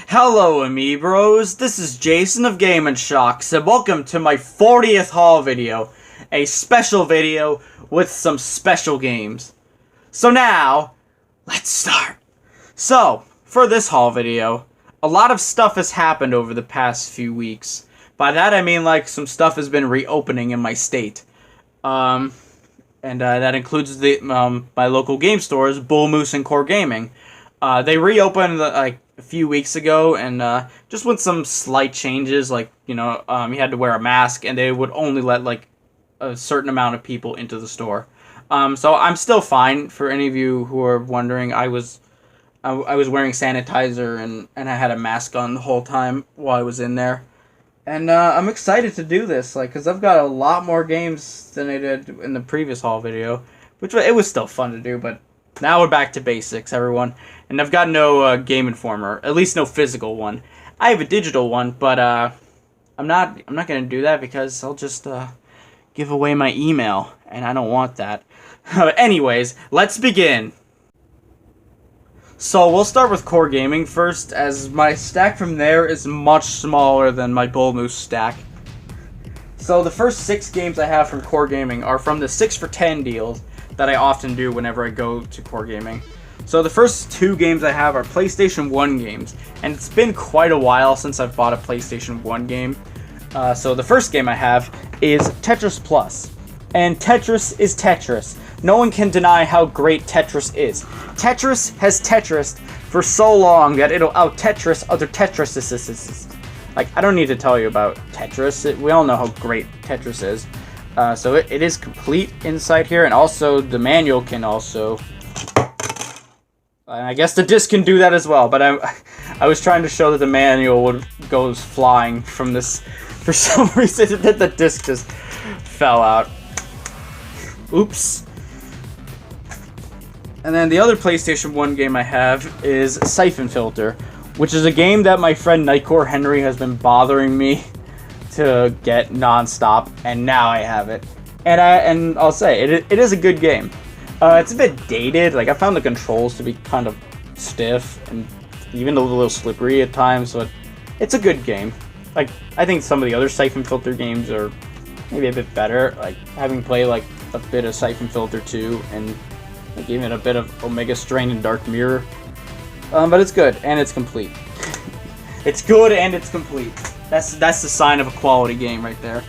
Hello amiibros, this is Jason of again.I, and welcome to my 40th haul video. A special video with some special games. So now, let's start. So, for this haul video, a lot of stuff has happened over the past few weeks. By that I mean like some stuff has been reopening in my state. And that includes my local game stores, Bull Moose and Core Gaming. They reopened like a few weeks ago, and just with some slight changes, like, you had to wear a mask, and they would only let like a certain amount of people into the store. So I'm still fine. For any of you who are wondering, I was wearing sanitizer and I had a mask on the whole time while I was in there. And I'm excited to do this, like, because I've got a lot more games than I did in the previous haul video, which it was still fun to do, but now we're back to basics, everyone. And I've got no Game Informer, at least no physical one. I have a digital one, but I'm not gonna do that because I'll just give away my email, and I don't want that. Anyways, let's begin. So we'll start with Core Gaming first, as my stack from there is much smaller than my Bull Moose stack. So the first 6 games I have from Core Gaming are from the 6 for 10 deals that I often do whenever I go to Core Gaming. So the first 2 games I have are PlayStation 1 games, and it's been quite a while since I've bought a PlayStation 1 game. So the first game I have is Tetris Plus. And Tetris is Tetris. No one can deny how great Tetris is. Tetris has Tetris for so long that it'll out-Tetris other Tetrises. Like, I don't need to tell you about Tetris. We all know how great Tetris is. So it is complete inside here, and also the manual can also... I guess the disc can do that as well, but I was trying to show that the manual goes flying from this. For some reason, the disc just fell out. Oops. And then the other PlayStation 1 game I have is Siphon Filter, which is a game that my friend Nightcore Henry has been bothering me to get non-stop, and now I have it. And I'll say, it is a good game. It's a bit dated. Like, I found the controls to be kind of stiff and even a little slippery at times, but it's a good game. Like, I think some of the other Siphon Filter games are maybe a bit better. Like, having played like a bit of Siphon Filter 2 and like even a bit of Omega Strain and Dark Mirror. But it's good and it's complete. It's good and it's complete. That's the sign of a quality game right there.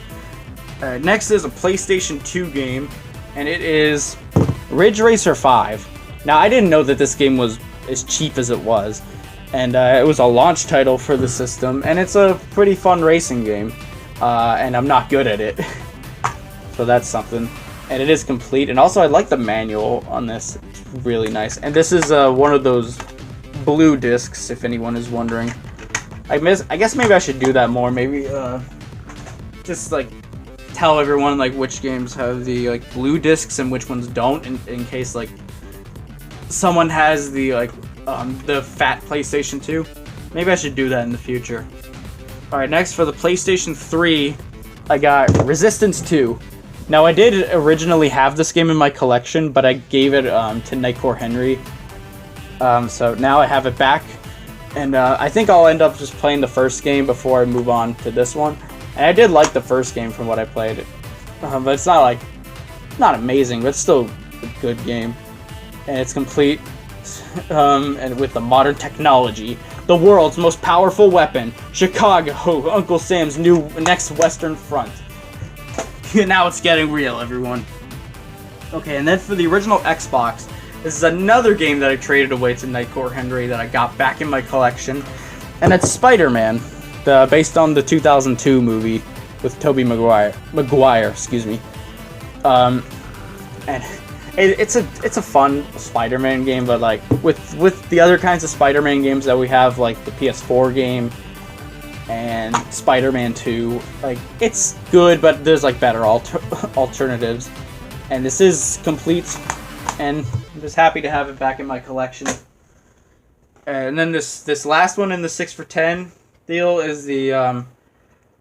Next is a PlayStation 2 game, and it is Ridge Racer 5. Now, I didn't know that this game was as cheap as it was, and it was a launch title for the system, and it's a pretty fun racing game, and I'm not good at it, so that's something. And it is complete, and also I like the manual on this. It's really nice, and this is one of those blue discs, if anyone is wondering. I guess maybe I should do that more. Maybe just like tell everyone like which games have the like blue discs and which ones don't, in case like someone has the like the fat PlayStation 2. Maybe I should do that in the future. All right, next for the PlayStation 3, I got Resistance 2. Now, I did originally have this game in my collection, but I gave it to Nightcore Henry. So now I have it back. And I think I'll end up just playing the first game before I move on to this one. And I did like the first game from what I played. But it's not amazing, but it's still a good game. And it's complete. And with the modern technology, the world's most powerful weapon, Chicago, Uncle Sam's next Western Front. Now it's getting real, everyone. Okay, and then for the original Xbox, this is another game that I traded away to Nightcore Henry that I got back in my collection, and it's Spider-Man, based on the 2002 movie with Tobey Maguire, excuse me. And it's a fun Spider-Man game, but like with the other kinds of Spider-Man games that we have, like the PS4 game and Spider-Man 2, like, it's good, but there's like better alternatives. And this is complete, and I'm just happy to have it back in my collection. And then this last one in the 6 for 10 deal is the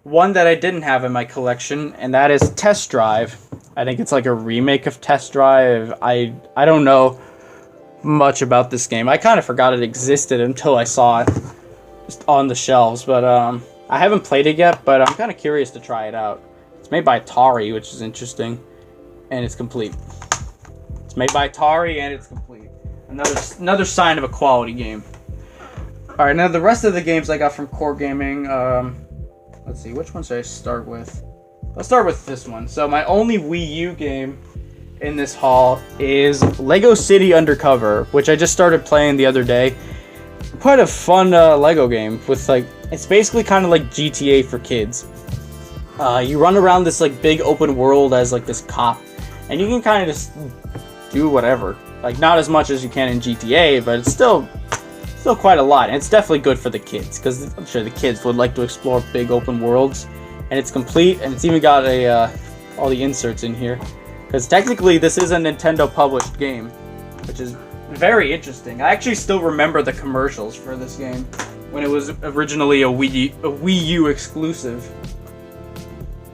one that I didn't have in my collection, and that is Test Drive. I think it's like a remake of Test Drive. I don't know much about this game. I kind of forgot it existed until I saw it. just on the shelves, but I haven't played it yet, but I'm kind of curious to try it out. It's made by Atari, which is interesting, and it's complete. It's made by Atari, and it's complete. Another sign of a quality game. All right, now the rest of the games I got from Core Gaming. Let's see, which one should I start with? Let's start with this one. So my only Wii U game in this haul is Lego City Undercover, which I just started playing the other day. Quite a fun Lego game with like, it's basically kind of like GTA for kids. You run around this like big open world as like this cop, and you can kind of just do whatever. Like not as much as you can in GTA, but it's still quite a lot. And it's definitely good for the kids because I'm sure the kids would like to explore big open worlds. And it's complete, and it's even got all the inserts in here. Because technically this is a Nintendo published game, which is very interesting. I actually still remember the commercials for this game when it was originally a Wii U exclusive.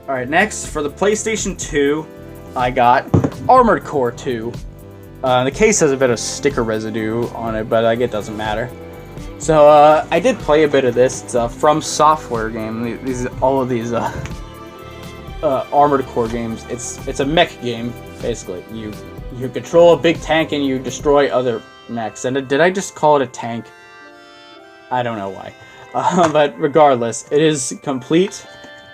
Alright, next for the PlayStation 2, I got Armored Core 2. The case has a bit of sticker residue on it, but it doesn't matter. So I did play a bit of this. It's a From Software game. All of these Armored Core games. It's a mech game basically. You control a big tank and you destroy other mechs. And did I just call it a tank? I don't know why. But regardless, it is complete.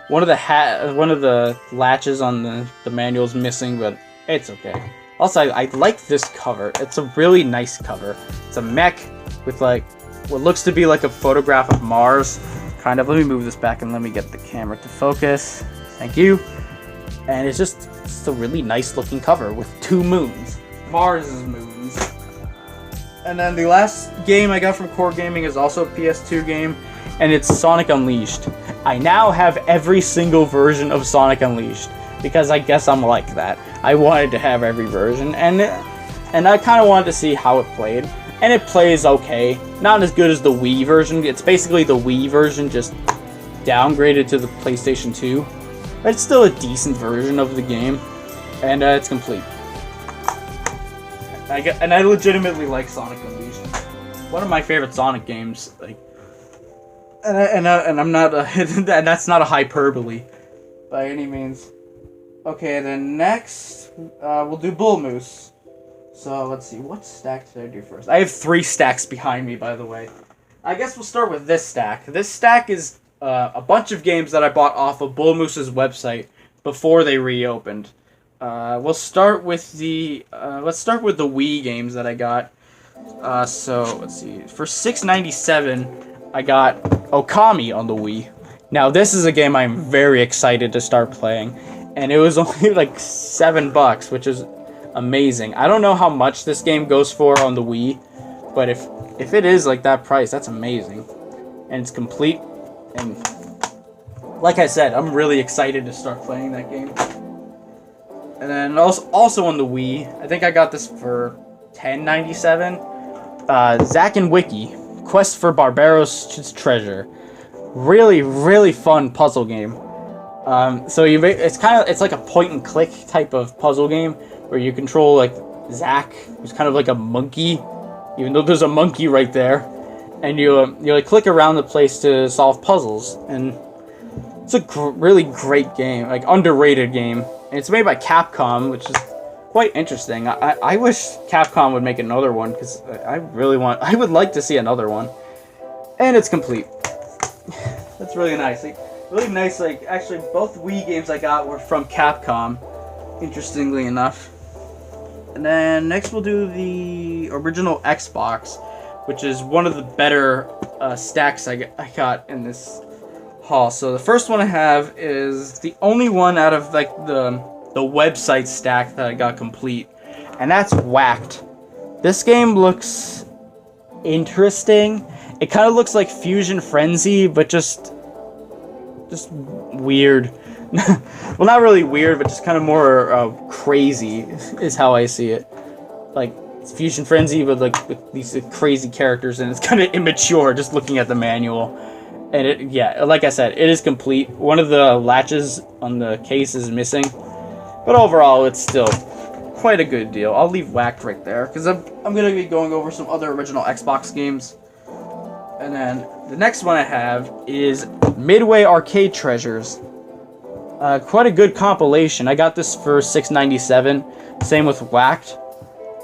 One of the latches on the manual is missing, but it's okay. Also, I like this cover. It's a really nice cover. It's a mech with like what looks to be like a photograph of Mars. Kind of. Let me move this back and let me get the camera to focus. Thank you. And it's a really nice looking cover with 2 moons. Mars' moons. And then the last game I got from Core Gaming is also a PS2 game, and it's Sonic Unleashed. I now have every single version of Sonic Unleashed because I guess I'm like that. I wanted to have every version, and I kind of wanted to see how it played. And it plays okay. Not as good as the Wii version. It's basically the Wii version just downgraded to the PlayStation 2. But it's still a decent version of the game. And it's complete. I legitimately like Sonic Unleashed. One of my favorite Sonic games. Like, and I'm not and that's not a hyperbole by any means. Okay, then next we'll do Bull Moose. So, let's see, what stack did I do first? I have 3 stacks behind me, by the way. I guess we'll start with this stack. This stack is a bunch of games that I bought off of Bull Moose's website before they reopened. We'll start with let's start with the Wii games that I got. So, let's see. For $6.97, I got Okami on the Wii. Now, this is a game I'm very excited to start playing. And it was only like $7, which is amazing. I don't know how much this game goes for on the Wii, but if it is like that price, that's amazing. And it's complete, and like I said, I'm really excited to start playing that game. And then also on the Wii, I think I got this for $10.97. Zack and Wiki, Quest for Barbaros' Treasure. Really, really fun puzzle game. So it's like a point and click type of puzzle game where you control like Zack, who's kind of like a monkey, even though there's a monkey right there, and you like click around the place to solve puzzles, and it's a really great game, like underrated game, and it's made by Capcom, which is quite interesting. I wish Capcom would make another one because I would like to see another one, and it's complete. That's really nice. Really nice. Like actually, both Wii games I got were from Capcom, interestingly enough. And then next we'll do the original Xbox, which is one of the better stacks I got in this haul. So the first one I have is the only one out of like the website stack that I got complete, and that's Whacked. This game looks interesting. It kind of looks like Fusion Frenzy, but just weird. Well, not really weird, but just kind of more crazy is how I see it. Like, it's Fusion Frenzy with these crazy characters, and it's kind of immature just looking at the manual. And yeah, like I said, it is complete. One of the latches on the case is missing, but overall, it's still quite a good deal. I'll leave Whacked right there because I'm gonna be going over some other original Xbox games. And then the next one I have is Midway Arcade Treasures. Quite a good compilation. I got this for $6.97. Same with Whacked.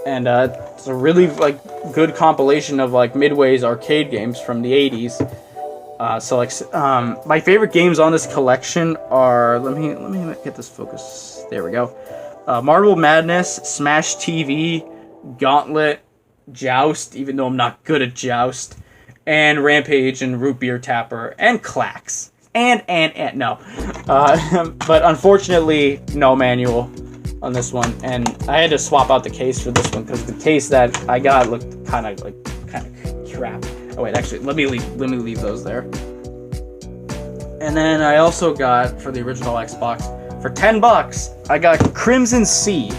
And it's a really like good compilation of like Midway's arcade games from the 80s. So like my favorite games on this collection are, let me get this focus. There we go. Marble Madness, Smash TV, Gauntlet, Joust, even though I'm not good at Joust, and Rampage and Root Beer Tapper and Clax. And no. But unfortunately, no manual on this one, and I had to swap out the case for this one because the case that I got looked kind of crap. Oh wait, actually, let me leave those there. And then I also got for the original Xbox for $10. I got Crimson Sea.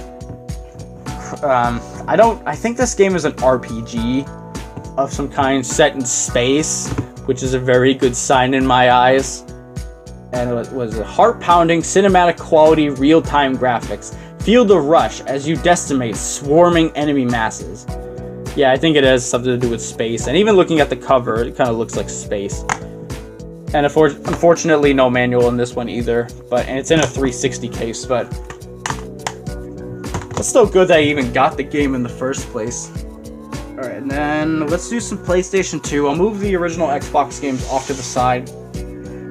I think this game is an RPG of some kind set in space, which is a very good sign in my eyes. And it was a heart-pounding, cinematic quality, real-time graphics. Feel the rush as you decimate swarming enemy masses. Yeah, I think it has something to do with space. And even looking at the cover, it kind of looks like space. And unfortunately, no manual in this one either. And it's in a 360 case, but it's still good that I even got the game in the first place. Alright, and then let's do some PlayStation 2. I'll move the original Xbox games off to the side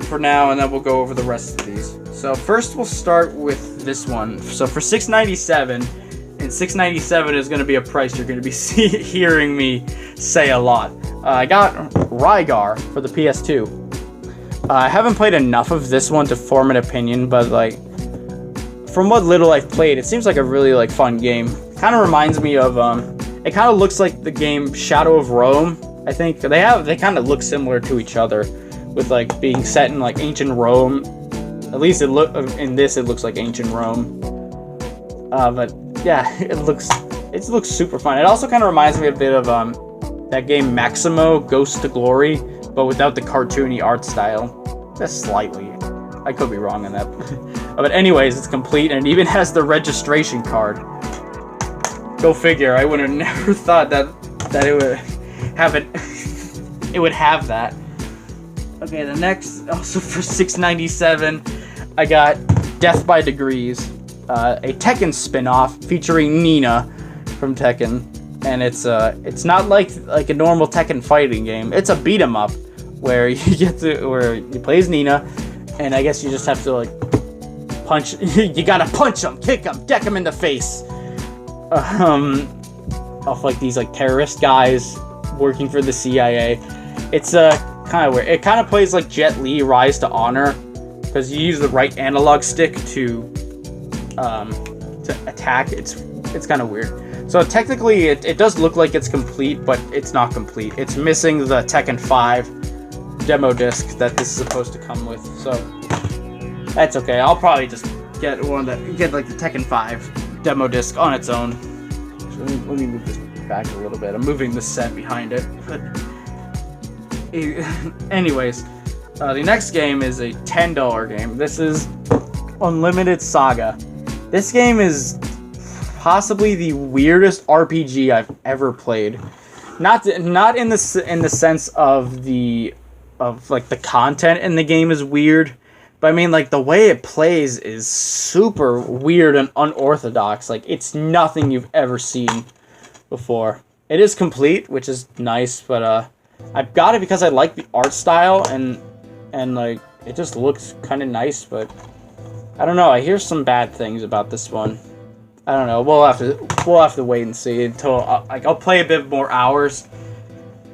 for now, and then we'll go over the rest of these. So first we'll start with this one. So for $6.97, and $6.97 is going to be a price you're going to be hearing me say a lot. I got Rygar for the PS2. I haven't played enough of this one to form an opinion, but like from what little I've played, it seems like a really like fun game. Kind of reminds me of it kind of looks like the game Shadow of Rome. I think they kind of look similar to each other, with like being set in like ancient Rome. At least it looks like ancient Rome. But yeah, it looks super fun. It also kind of reminds me a bit of that game Maximo Ghost to Glory, but without the cartoony art style. Just slightly. I could be wrong on that. But anyways, it's complete, and it even has the registration card. Go figure. I would have never thought that it would have it. It would have that. Okay, the next, also for $6.97, I got Death by Degrees, a Tekken spin-off featuring Nina from Tekken, and it's not like a normal Tekken fighting game. It's a beat 'em up where you play as Nina, and I guess you just have to like punch. You gotta punch him, kick him, deck him in the face. Of like these like terrorist guys working for the CIA. It's kind of weird. It kind of plays like Jet Li Rise to Honor, because you use the right analog stick to attack. It's kind of weird. So technically it does look like it's complete, but it's not complete. It's missing the Tekken 5 demo disc that this is supposed to come with. So that's okay. I'll probably just get like the Tekken 5 demo disc on its own. So let me move this back a little bit. I'm moving the set behind it. But anyways, the next game is a $10 game. This is Unlimited Saga. This game is possibly the weirdest RPG I've ever played. Not in the sense of like the content in the game is weird, but I mean like the way it plays is super weird and unorthodox. Like it's nothing you've ever seen before. It is complete, which is nice, but I've got it because I like the art style and like it just looks kind of nice, but I don't know. I hear some bad things about this one. I don't know. We'll have to wait and see until I'll play a bit more hours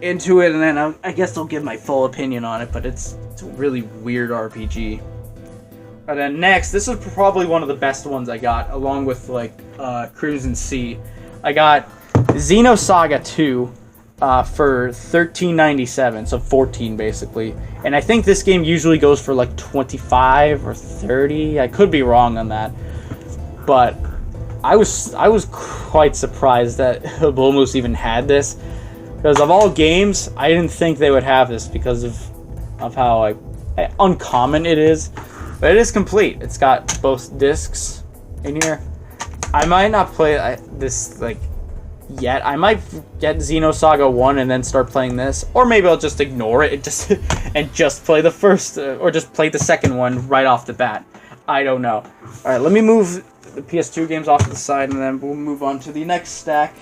into it, and then I guess I'll give my full opinion on it. But it's a really weird RPG. And then next, this is probably one of the best ones I got, along with like Crimson Sea. I got Xenosaga 2 for $13.97, so $14 basically. And I think this game usually goes for like $25 or $30. I could be wrong on that, but I was quite surprised that Habulmus even had this, because of all games, I didn't think they would have this because of how like uncommon it is. But it is complete. It's got both discs in here. I might not play this like yet. I might get Xenosaga 1 and then start playing this, or maybe I'll just ignore it and just play the first, or just play the second one right off the bat. I don't know. Alright, let me move the PS2 games off to the side, and then we'll move on to the next stack,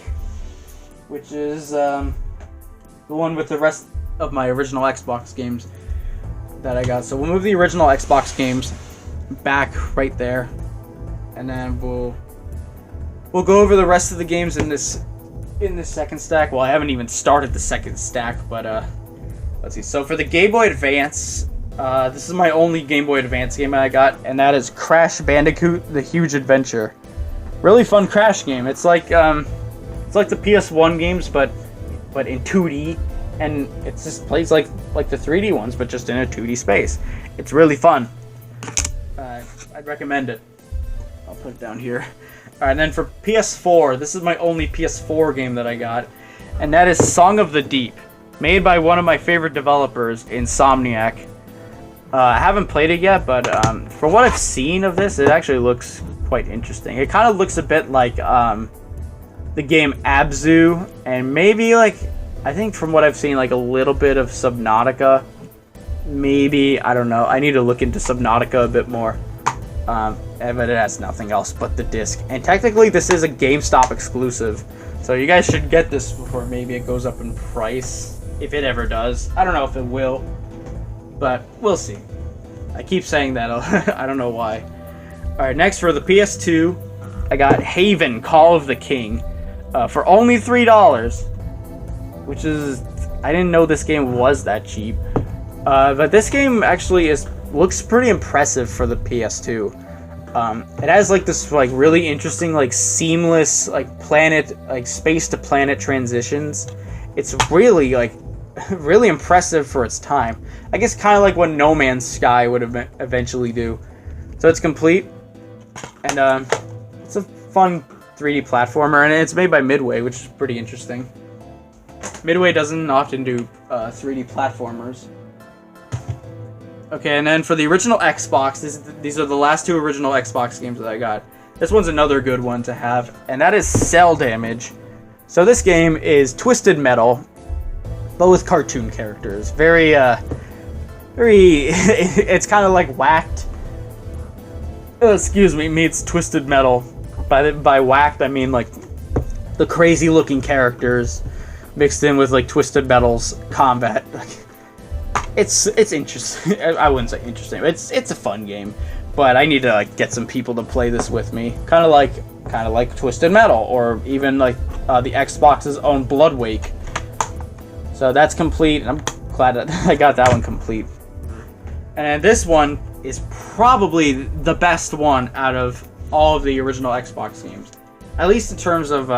which is the one with the rest of my original Xbox games that I got. So we'll move the original Xbox games back right there, and then we'll go over the rest of the games in this second stack. Well, I haven't even started the second stack, but let's see. So for the Game Boy Advance, this is my only Game Boy Advance game I got, and that is Crash Bandicoot: The Huge Adventure. Really fun Crash game. It's like the PS1 games, but in 2D, and it just plays like the 3D ones, but just in a 2D space. It's really fun. I'd recommend it. I'll put it down here. Alright, and then for PS4, this is my only PS4 game that I got, and that is Song of the Deep, made by one of my favorite developers, Insomniac. I haven't played it yet, but for what I've seen of this, it actually looks quite interesting. It kind of looks a bit like the game Abzu, and maybe I think from what I've seen, like a little bit of Subnautica. Maybe, I don't know. I need to look into Subnautica a bit more. But it has nothing else but the disc. And technically, this is a GameStop exclusive. So you guys should get this before maybe it goes up in price. If it ever does. I don't know if it will. But we'll see. I keep saying that. I don't know why. Alright, next for the PS2, I got Haven: Call of the King for only $3. Which is... I didn't know this game was that cheap. But this game actually looks pretty impressive for the PS2. It has this really interesting seamless space to planet transitions. It's really really impressive for its time. I guess kind of like what No Man's Sky would eventually do. So it's complete, and it's a fun 3D platformer, and it's made by Midway, which is pretty interesting. Midway doesn't often do 3D platformers. Okay, and then for the original Xbox, these are the last two original Xbox games that I got. This one's another good one to have, and that is Cell Damage. So this game is Twisted Metal, but with cartoon characters. Very, it's kind of like Whacked. Excuse me, meets Twisted Metal. By Whacked, I mean the crazy-looking characters mixed in with Twisted Metal's combat. It's interesting. I wouldn't say interesting. It's a fun game, but I need to get some people to play this with me. Kind of like Twisted Metal, or even the Xbox's own Blood Wake. So that's complete, and I'm glad that I got that one complete. And this one is probably the best one out of all of the original Xbox games, at least in terms of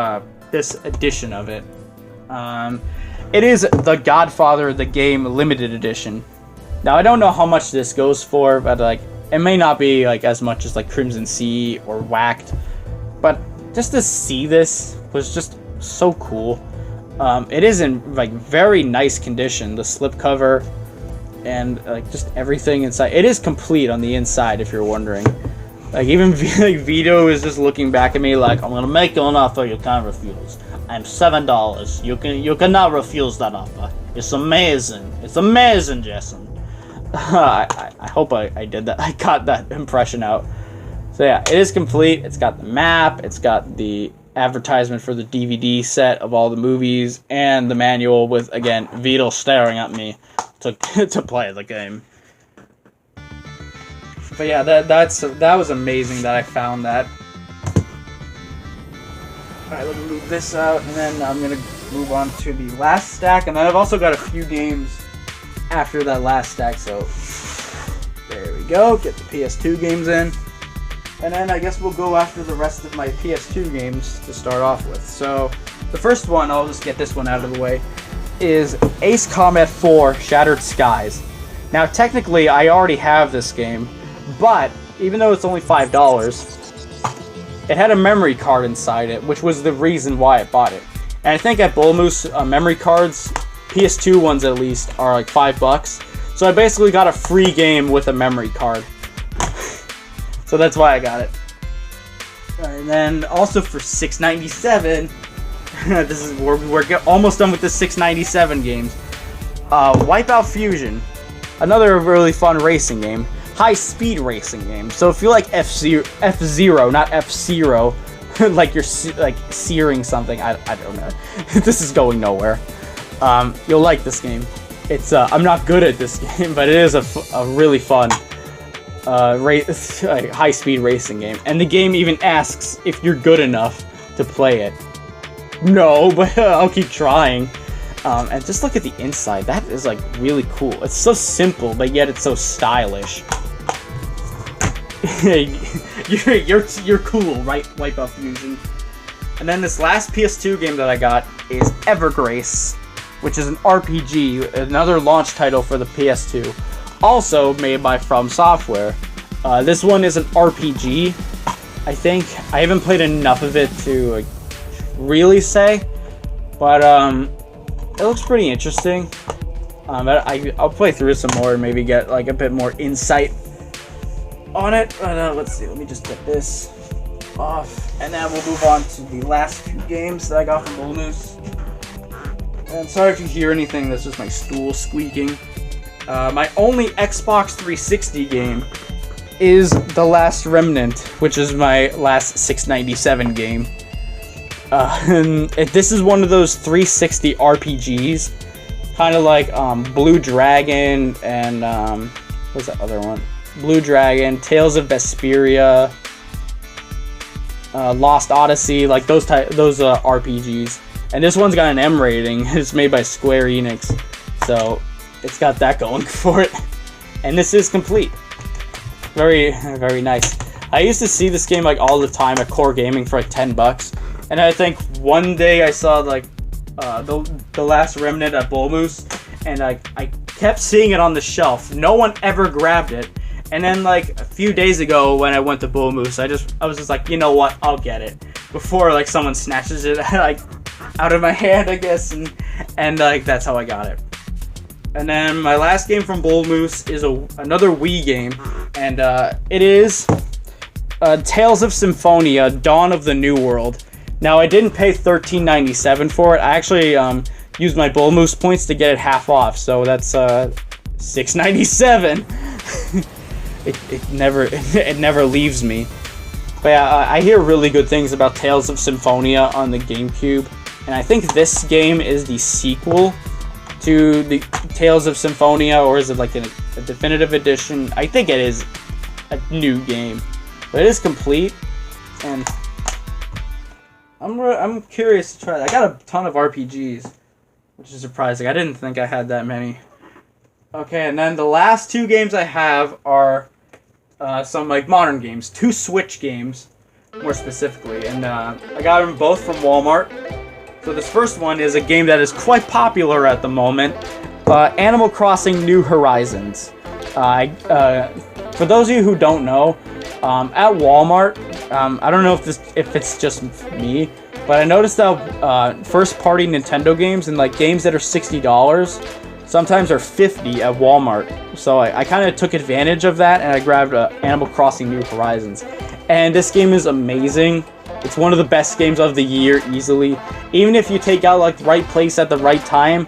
this edition of it. It is The Godfather, the Game Limited Edition. Now, I don't know how much this goes for, but it may not be as much as Crimson Sea or Whacked, but just to see this was just so cool. It is in very nice condition, the slipcover and just everything inside. It is complete on the inside, if you're wondering. Even Vito is just looking back at me I'm gonna make you an offer you can't refuse. I'm $7. You cannot refuse that offer. It's amazing. It's amazing, Jason. I hope I did that. I got that impression out. So yeah, it is complete. It's got the map. It's got the advertisement for the DVD set of all the movies, and the manual with, again, Vito staring at me to play the game. But yeah, that was amazing that I found that. Alright, let me move this out, and then I'm going to move on to the last stack, and then I've also got a few games after that last stack, so there we go, get the PS2 games in, and then I guess we'll go after the rest of my PS2 games to start off with. So, the first one, I'll just get this one out of the way, is Ace Combat 4 Shattered Skies. Now, technically, I already have this game, but even though it's only $5, it had a memory card inside it, which was the reason why I bought it. And I think at Bull Moose, memory cards, PS2 ones at least, are $5. So I basically got a free game with a memory card. So that's why I got it. And then also for $6.97, we're almost done with the 697 games. Wipeout Fusion, another really fun racing game, high-speed racing game. So if you like F-Zero, not F-Zero, like you're like searing something, I don't know. This is going nowhere. You'll like this game. It's I'm not good at this game, but it is a really fun high-speed racing game. And the game even asks if you're good enough to play it. No, but I'll keep trying. And just look at the inside. That is like really cool. It's so simple, but yet it's so stylish. you're cool, right? Wipeout Fusion. And then this last PS2 game that I got is Evergrace, which is an RPG, another launch title for the PS2, also made by From Software. This one is an RPG, I think. I haven't played enough of it to really say, but it looks pretty interesting. I'll play through some more and maybe get like a bit more insight on it. But let's see. Let me just get this off, and then we'll move on to the last few games that I got from Bull Moose. And sorry if you hear anything. That's just my stool squeaking. My only Xbox 360 game is The Last Remnant, which is my last 697 game. And this is one of those 360 RPGs, kind of like Blue Dragon and what's that other one? Blue Dragon, Tales of Vesperia, Lost Odyssey, like those RPGs. And this one's got an M rating. It's made by Square Enix, so it's got that going for it. And this is complete. Very, very nice. I used to see this game like all the time at Core Gaming for like $10. And I think one day I saw like the Last Remnant at Bull Moose, and I kept seeing it on the shelf. No one ever grabbed it. And then like a few days ago when I went to Bull Moose, I was just like, you know what, I'll get it before like someone snatches it like out of my hand, I guess, and like that's how I got it. And then my last game from Bull Moose is another Wii game, and it is Tales of Symphonia: Dawn of the New World. Now, I didn't pay $13.97 for it. I actually used my Bull Moose points to get it half off, so that's $6.97. it never leaves me. But yeah, I hear really good things about Tales of Symphonia on the GameCube, and I think this game is the sequel to the Tales of Symphonia, or is it like a definitive edition? I think it is a new game, but it is complete, and I'm curious to try it. I got a ton of RPGs, which is surprising. I didn't think I had that many. Okay, and then the last two games I have are some like modern games, 2 Switch games, more specifically, and I got them both from Walmart. So this first one is a game that is quite popular at the moment, Animal Crossing: New Horizons. For those of you who don't know, at Walmart, I don't know if it's just me, but I noticed that first-party Nintendo games and like games that are $60 sometimes are $50 at Walmart. So I kind of took advantage of that, and I grabbed Animal Crossing: New Horizons. And this game is amazing. It's one of the best games of the year, easily. Even if you take out like the right place at the right time,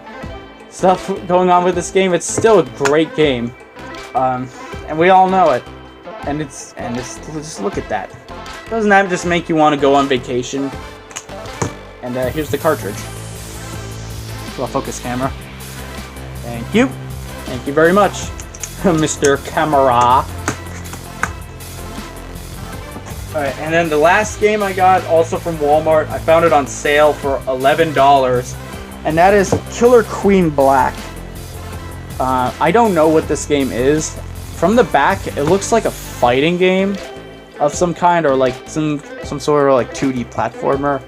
stuff going on with this game, it's still a great game. And we all know it. And it's just look at that. Doesn't that just make you want to go on vacation? And here's the cartridge. Well, focus camera. Thank you. Thank you very much, Mr. Camera. Alright, and then the last game I got, also from Walmart, I found it on sale for $11, and that is Killer Queen Black. I don't know what this game is. From the back, it looks like a fighting game of some kind, or like some sort of like 2D platformer.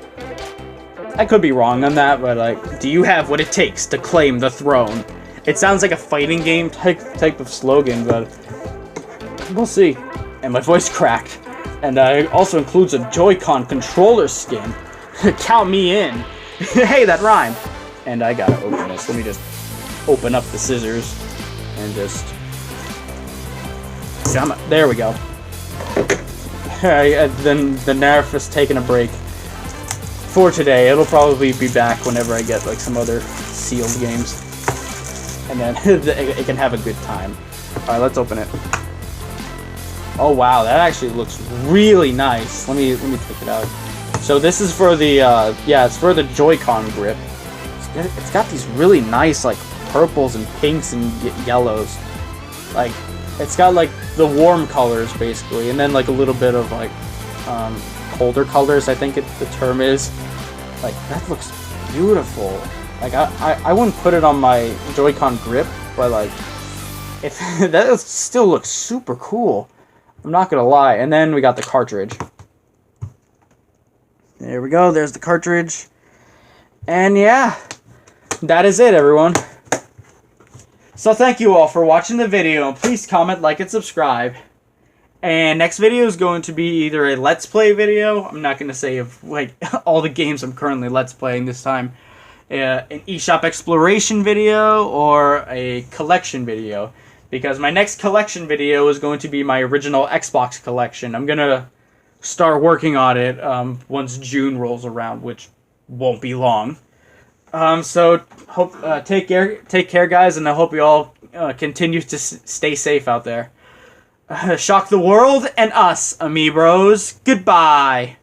I could be wrong on that, but like, do you have what it takes to claim the throne? It sounds like a fighting game type of slogan, but we'll see. And my voice cracked. And it also includes a Joy-Con controller skin. Count me in. Hey, that rhymed. And I gotta open this. Let me just open up the scissors and just... There we go. Then the nerf is taking a break. for today. It'll probably be back whenever I get like some other sealed games, and then it can have a good time. All right, let's open it. Oh wow, that actually looks really nice. Let me take it out. So this is for the yeah, it's for the Joy-Con grip. It's got these really nice like purples and pinks and yellows. Like it's got like the warm colors basically, and then like a little bit of like colder colors, I think the term is. Like that looks beautiful. Like I wouldn't put it on my Joy-Con grip, but like that still looks super cool. I'm not gonna lie. And then we got the cartridge. There we go. There's the cartridge. And yeah, that is it, everyone. So thank you all for watching the video. Please comment, like, and subscribe. And next video is going to be either a Let's Play video. I'm not going to say of like all the games I'm currently Let's Playing this time. An eShop exploration video or a collection video. Because my next collection video is going to be my original Xbox collection. I'm going to start working on it once June rolls around, which won't be long. So hope take care, guys, and I hope you all continue to stay safe out there. Shock the world and us, amiibros. Goodbye.